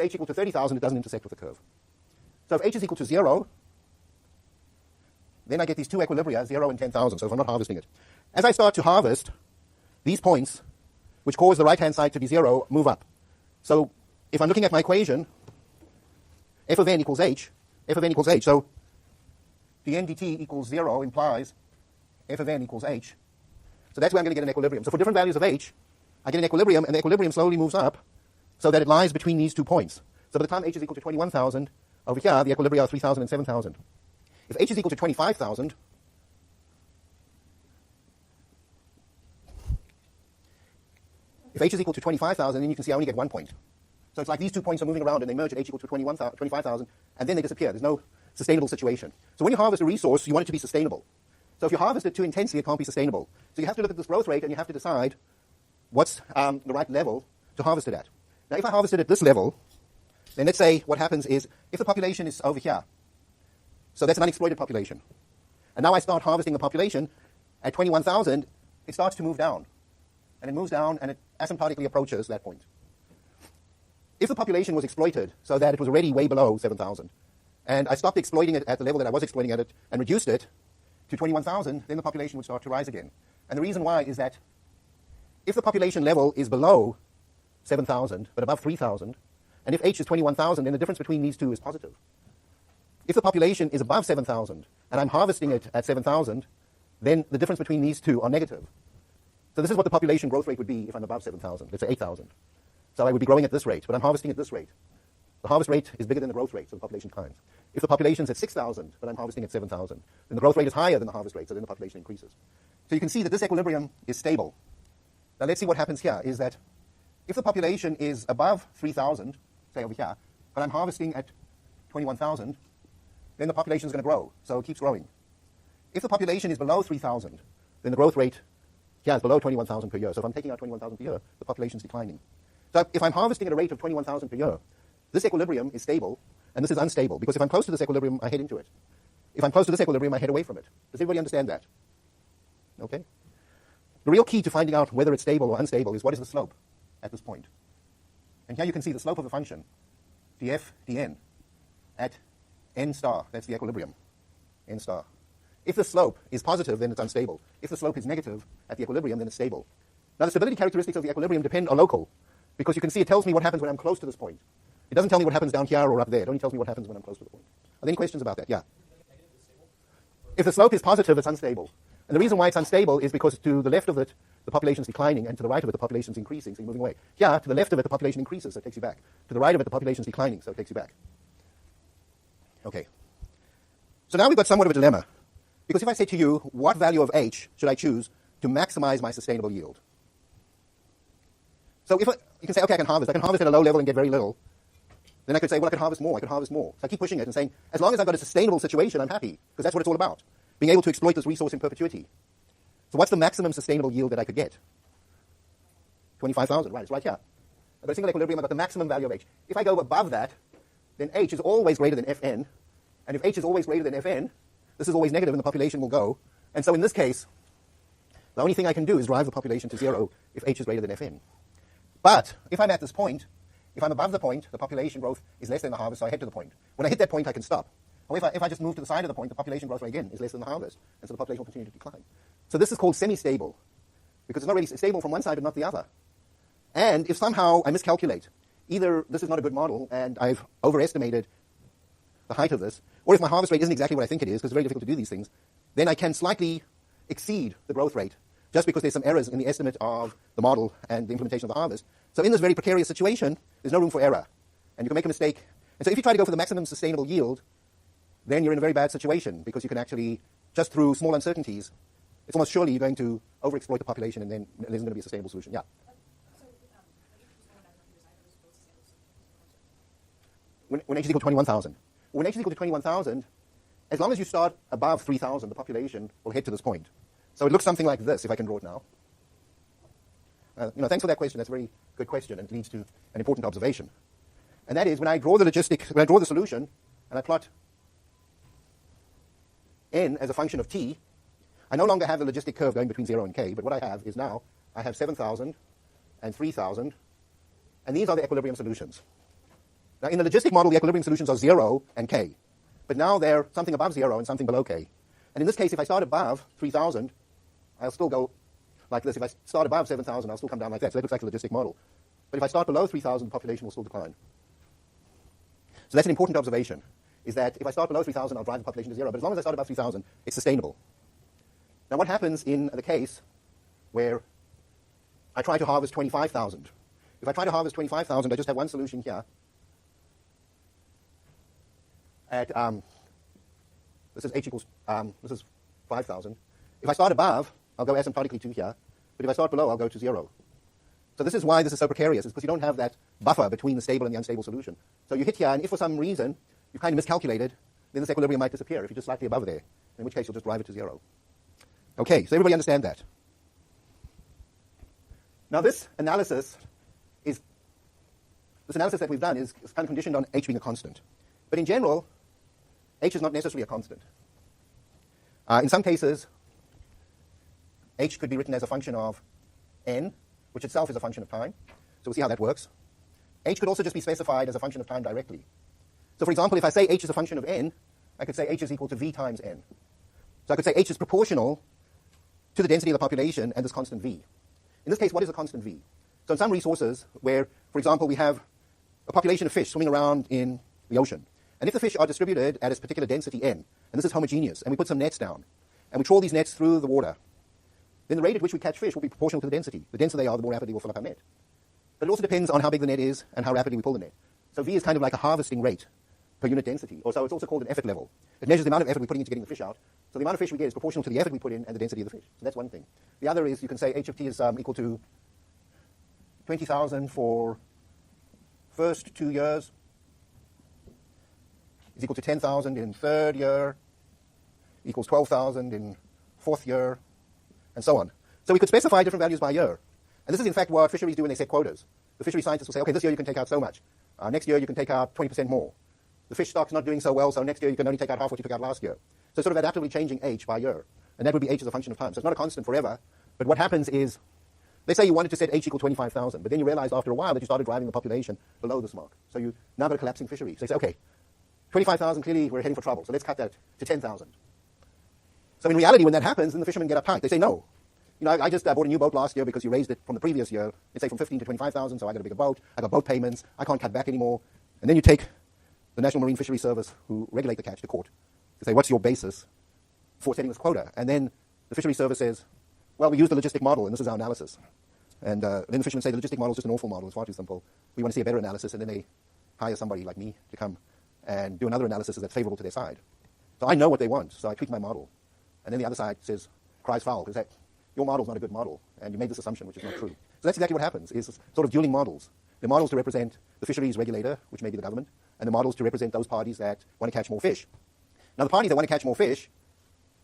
put h equal to 30,000, it doesn't intersect with the curve. So if h is equal to 0, then I get these two equilibria, 0 and 10,000, so if I'm not harvesting it. As I start to harvest, these points, which cause the right-hand side to be 0, move up. So if I'm looking at my equation, f of n equals h, f of n equals h, so dn dt equals 0 implies f of n equals h. So that's where I'm going to get an equilibrium. So for different values of h, I get an equilibrium, and the equilibrium slowly moves up so that it lies between these 2 points. So by the time h is equal to 21,000, over here, the equilibria are 3,000 and 7,000. If h is equal to 25,000, then you can see I only get 1 point. So it's like these 2 points are moving around and they merge at h equal to 25,000, and then they disappear. There's no sustainable situation. So when you harvest a resource, you want it to be sustainable. So if you harvest it too intensely, it can't be sustainable. So you have to look at this growth rate and you have to decide what's the right level to harvest it at. Now, if I harvest it at this level, then let's say what happens is if the population is over here, so that's an unexploited population, and now I start harvesting the population at 21,000, it starts to move down. And it moves down and it asymptotically approaches that point. If the population was exploited so that it was already way below 7,000, and I stopped exploiting it at the level that I was exploiting at it and reduced it to 21,000, then the population would start to rise again. And the reason why is that if the population level is below 7,000 but above 3,000, and if h is 21,000, then the difference between these two is positive. If the population is above 7,000 and I'm harvesting it at 7,000, then the difference between these two are negative. So this is what the population growth rate would be if I'm above 7,000, let's say 8,000. So I would be growing at this rate, but I'm harvesting at this rate. The harvest rate is bigger than the growth rate, so the population climbs. If the population's at 6,000, but I'm harvesting at 7,000, then the growth rate is higher than the harvest rate, so then the population increases. So you can see that this equilibrium is stable. Now let's see what happens here, is that if the population is above 3,000, say over here, but I'm harvesting at 21,000, then the population is going to grow, so it keeps growing. If the population is below 3,000, then the growth rate here is below 21,000 per year. So if I'm taking out 21,000 per year, the population is declining. So if I'm harvesting at a rate of 21,000 per year, this equilibrium is stable, and this is unstable, because if I'm close to this equilibrium, I head into it. If I'm close to this equilibrium, I head away from it. Does everybody understand that? Okay? The real key to finding out whether it's stable or unstable is what is the slope at this point. And here you can see the slope of a function, df dn, at n star. That's the equilibrium, n star. If the slope is positive, then it's unstable. If the slope is negative at the equilibrium, then it's stable. Now, the stability characteristics of the equilibrium are local, because you can see it tells me what happens when I'm close to this point. It doesn't tell me what happens down here or up there. It only tells me what happens when I'm close to the point. Are there any questions about that? Yeah. If the slope is positive, it's unstable. And the reason why it's unstable is because to the left of it, the population is declining, and to the right of it, the population is increasing, so you're moving away. Here, to the left of it, the population increases, so it takes you back. To the right of it, the population is declining, so it takes you back. Okay. So now we've got somewhat of a dilemma. Because if I say to you, what value of h should I choose to maximize my sustainable yield? So if you can say, okay, I can harvest at a low level and get very little. Then I could say, well, I could harvest more. So I keep pushing it and saying, as long as I've got a sustainable situation, I'm happy, because that's what it's all about, being able to exploit this resource in perpetuity. So what's the maximum sustainable yield that I could get? 25,000, right, it's right here. I've got a single equilibrium, I've got the maximum value of h. If I go above that, then h is always greater than fn, and if h is always greater than fn, this is always negative and the population will go. And so in this case, the only thing I can do is drive the population to 0 if h is greater than fn. But if I'm at this point, if I'm above the point, the population growth is less than the harvest, so I head to the point. When I hit that point, I can stop. Or if I just move to the side of the point, the population growth rate again is less than the harvest, and so the population will continue to decline. So this is called semi-stable, because it's not really stable from one side but not the other. And if somehow I miscalculate, either this is not a good model and I've overestimated the height of this, or if my harvest rate isn't exactly what I think it is, because it's very difficult to do these things, then I can slightly exceed the growth rate, just because there's some errors in the estimate of the model and the implementation of the harvest. So in this very precarious situation, there's no room for error, and you can make a mistake. And so if you try to go for the maximum sustainable yield, then you're in a very bad situation, because you can actually, just through small uncertainties, it's almost surely you're going to overexploit the population, and then there isn't going to be a sustainable solution. Yeah? When h is equal to 21,000. When h is equal to 21,000, as long as you start above 3,000, the population will head to this point. So it looks something like this, if I can draw it now. Thanks for that question. That's a very good question, and it leads to an important observation. And that is, when I draw the solution, and I plot n as a function of t, I no longer have the logistic curve going between 0 and k, but what I have is now, I have 7,000 and 3,000, and these are the equilibrium solutions. Now, in the logistic model, the equilibrium solutions are 0 and k. But now they're something above 0 and something below k. And in this case, if I start above 3,000, I'll still go like this. If I start above 7,000, I'll still come down like that. So that looks like a logistic model. But if I start below 3,000, the population will still decline. So that's an important observation, is that if I start below 3,000, I'll drive the population to 0. But as long as I start above 3,000, it's sustainable. Now, what happens in the case where I try to harvest 25,000? If I try to harvest 25,000, I just have one solution here. At this is h equals this is 5,000. If I start above, I'll go asymptotically to here. But if I start below, I'll go to 0. So this is why this is so precarious, is because you don't have that buffer between the stable and the unstable solution. So you hit here, and if for some reason you've kind of miscalculated, then this equilibrium might disappear if you're just slightly above there, in which case you'll just drive it to 0. Okay, so everybody understand that? Now this analysis that we've done is kind of conditioned on h being a constant. But in general, h is not necessarily a constant. In some cases, h could be written as a function of n, which itself is a function of time. So we'll see how that works. H could also just be specified as a function of time directly. So for example, if I say h is a function of n, I could say h is equal to v times n. So I could say h is proportional to the density of the population and this constant v. In this case, what is a constant v? So in some resources where, for example, we have a population of fish swimming around in the ocean, and if the fish are distributed at a particular density n, and this is homogeneous, and we put some nets down, and we trawl these nets through the water, then the rate at which we catch fish will be proportional to the density. The denser they are, the more rapidly we'll fill up our net. But it also depends on how big the net is and how rapidly we pull the net. So V is kind of like a harvesting rate per unit density, or so it's also called an effort level. It measures the amount of effort we're putting into getting the fish out. So the amount of fish we get is proportional to the effort we put in and the density of the fish. So that's one thing. The other is you can say h of t is equal to 20,000 for first 2 years, is equal to 10,000 in third year, equals 12,000 in fourth year, and so on. So we could specify different values by year. And this is in fact what fisheries do when they set quotas. The fishery scientists will say, okay, this year you can take out so much. Next year you can take out 20% more. The fish stock's not doing so well, so next year you can only take out half what you took out last year. So sort of adaptively changing h by year. And that would be h as a function of time. So it's not a constant forever. But what happens is, let's say you wanted to set h equal 25,000, but then you realized after a while that you started driving the population below this mark. So you now got a collapsing fishery. So you say, okay, 25,000, clearly we're heading for trouble. So let's cut that to 10,000. So in reality, when that happens, then the fishermen get uptight. They say, no. You know, I just bought a new boat last year because you raised it from the previous year. Let's say from 15 to 25,000, so I got a bigger boat. I got boat payments. I can't cut back anymore. And then you take the National Marine Fisheries Service, who regulate the catch, to court. You say, what's your basis for setting this quota? And then the Fisheries Service says, well, we use the logistic model, and this is our analysis. And then the fishermen say the logistic model is just an awful model. It's far too simple. We want to see a better analysis. And then they hire somebody like me to come and do another analysis that's favorable to their side. So I know what they want, so I tweak my model. And then the other side says, cries foul, because your model's not a good model, and you made this assumption, which is not true. So that's exactly what happens, is sort of dueling models. The models to represent the fisheries regulator, which may be the government, and the models to represent those parties that want to catch more fish. Now, the parties that want to catch more fish,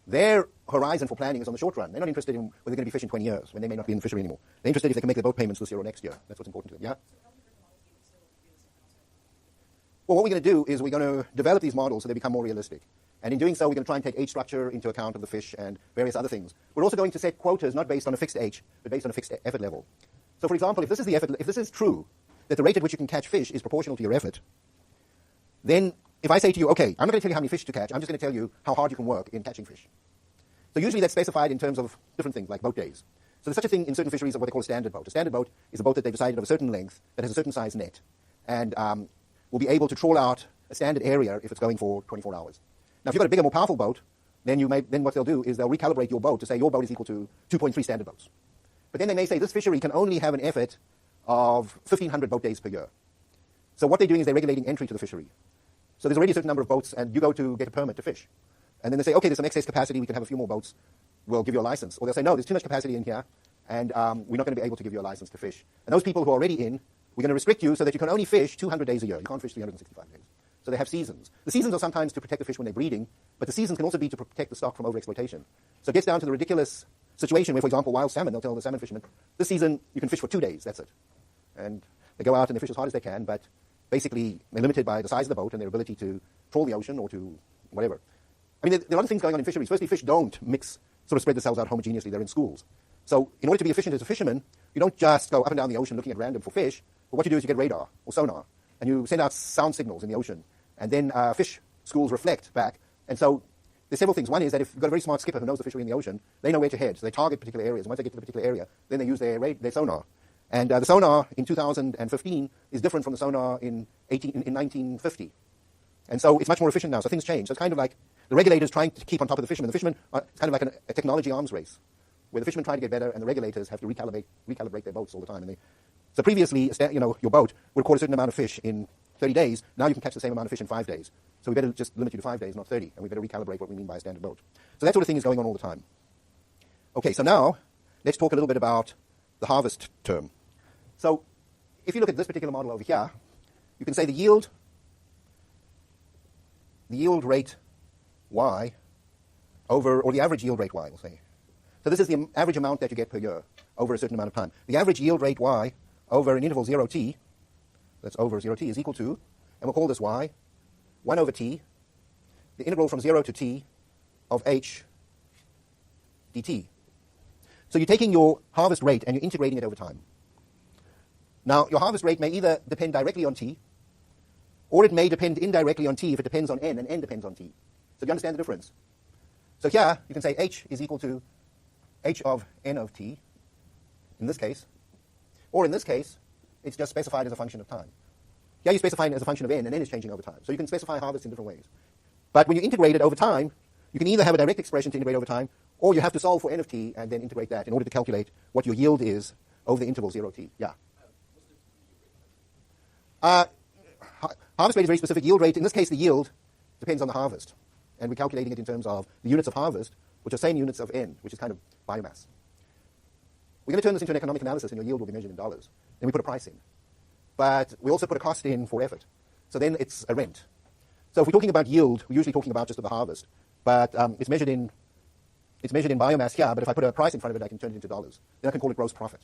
their horizon for planning is on the short run. They're not interested in whether they're going to be fish in 20 years, when they may not be in the fishery anymore. They're interested if they can make their boat payments this year or next year. That's what's important to them, yeah? Well, what we're going to do is we're going to develop these models so they become more realistic. And in doing so, we're going to try and take age structure into account of the fish and various other things. We're also going to set quotas not based on a fixed age, but based on a fixed effort level. So, for example, if this is the effort, if this is true, that the rate at which you can catch fish is proportional to your effort, then if I say to you, okay, I'm not going to tell you how many fish to catch, I'm just going to tell you how hard you can work in catching fish. So usually that's specified in terms of different things, like boat days. So there's such a thing in certain fisheries of what they call a standard boat. A standard boat is a boat that they've decided of a certain length, that has a certain size net, and will be able to trawl out a standard area if it's going for 24 hours. Now, if you've got a bigger, more powerful boat, then what they'll do is they'll recalibrate your boat to say your boat is equal to 2.3 standard boats. But then they may say this fishery can only have an effort of 1,500 boat days per year. So what they're doing is they're regulating entry to the fishery. So there's already a certain number of boats, and you go to get a permit to fish. And then they say, okay, there's some excess capacity, we can have a few more boats, we'll give you a license. Or they'll say, no, there's too much capacity in here, and we're not going to be able to give you a license to fish. And those people who are already in, we're going to restrict you so that you can only fish 200 days a year. You can't fish 365 days. So they have seasons. The seasons are sometimes to protect the fish when they're breeding, but the seasons can also be to protect the stock from overexploitation. So it gets down to the ridiculous situation where, for example, wild salmon, they'll tell the salmon fishermen, this season you can fish for 2 days, that's it. And they go out and they fish as hard as they can, but basically they're limited by the size of the boat and their ability to trawl the ocean or to whatever. I mean, there are a lot of things going on in fisheries. Firstly, fish don't sort of spread themselves out homogeneously. They're in schools. So in order to be efficient as a fisherman, you don't just go up and down the ocean looking at random for fish, but what you do is you get radar or sonar. and you send out sound signals in the ocean, and then fish schools reflect back. And so there's several things. One is that if you've got a very smart skipper who knows the fishery in the ocean, they know where to head. So they target particular areas. And once they get to the particular area, then they use their sonar. And the sonar in 2015 is different from the sonar in 1950. And so it's much more efficient now. So things change. So it's kind of like the regulators trying to keep on top of the fishermen. The fishermen are kind of like a technology arms race, where the fishermen try to get better and the regulators have to recalibrate their boats all the time. So previously, your boat would caught a certain amount of fish in 30 days. Now you can catch the same amount of fish in 5 days. So we better just limit you to 5 days, not 30. And we better recalibrate what we mean by a standard boat. So that sort of thing is going on all the time. Okay, so now let's talk a little bit about the harvest term. So if you look at this particular model over here, you can say the yield rate y over, or the average yield rate y, we'll say. So this is the average amount that you get per year over a certain amount of time. The average yield rate y over an interval 0t, that's over 0t, is equal to, and we'll call this y, 1 over t, the integral from 0 to t of h dt. So you're taking your harvest rate and you're integrating it over time. Now, your harvest rate may either depend directly on t, or it may depend indirectly on t if it depends on n, and n depends on t. So do you understand the difference? So here, you can say h is equal to h of n of t, in this case. Or in this case, it's just specified as a function of time. Here you specify it as a function of n, and n is changing over time. So you can specify harvest in different ways. But when you integrate it over time, you can either have a direct expression to integrate over time, or you have to solve for n of t and then integrate that in order to calculate what your yield is over the interval 0t. Yeah. Harvest rate is very specific. Yield rate, in this case, the yield depends on the harvest. And we're calculating it in terms of the units of harvest, which are same units of n, which is kind of biomass. We're going to turn this into an economic analysis, and your yield will be measured in dollars. Then we put a price in. But we also put a cost in for effort. So then it's a rent. So if we're talking about yield, we're usually talking about just the harvest. But it's measured in biomass here, but if I put a price in front of it, I can turn it into dollars. Then I can call it gross profit.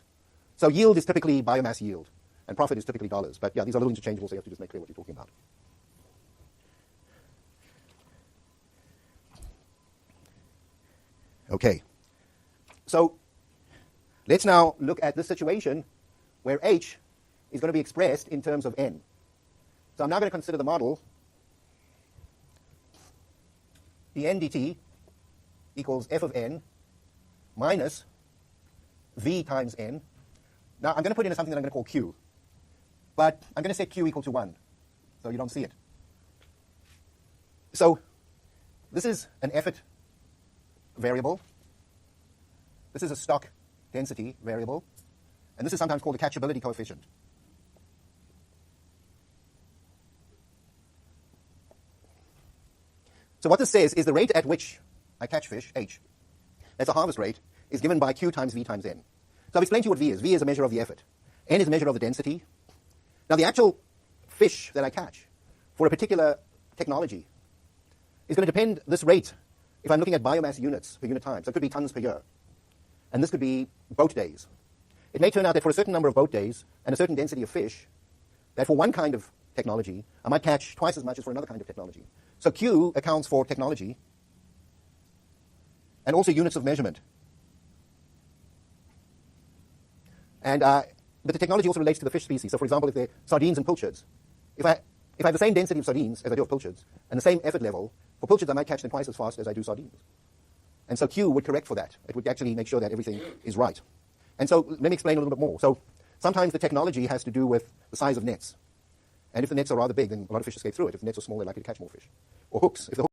So yield is typically biomass yield, and profit is typically dollars. But yeah, these are a little interchangeable, so you have to just make clear what you're talking about. Okay. So let's now look at this situation where h is going to be expressed in terms of n. So I'm now going to consider the model dn dt equals f of n minus v times n. Now I'm going to put in something that I'm going to call q. But I'm going to set q equal to 1, so you don't see it. So this is an effort variable. This is a stock density variable. And this is sometimes called the catchability coefficient. So what this says is the rate at which I catch fish, h, that's a harvest rate, is given by q times v times n. So I've explained to you what v is. V is a measure of the effort. N is a measure of the density. Now the actual fish that I catch for a particular technology is going to depend, this rate, if I'm looking at biomass units per unit time. So it could be tons per year. And this could be boat days. It may turn out that for a certain number of boat days and a certain density of fish, that for one kind of technology, I might catch twice as much as for another kind of technology. So Q accounts for technology and also units of measurement. And but the technology also relates to the fish species. So for example, if they're sardines and pilchards, if I have the same density of sardines as I do of pilchards, and the same effort level, for pilchards I might catch them twice as fast as I do sardines. And so Q would correct for that. It would actually make sure that everything is right. And so let me explain a little bit more. So sometimes the technology has to do with the size of nets. And if the nets are rather big, then a lot of fish escape through it. If the nets are small, they're likely to catch more fish. Or hooks. If the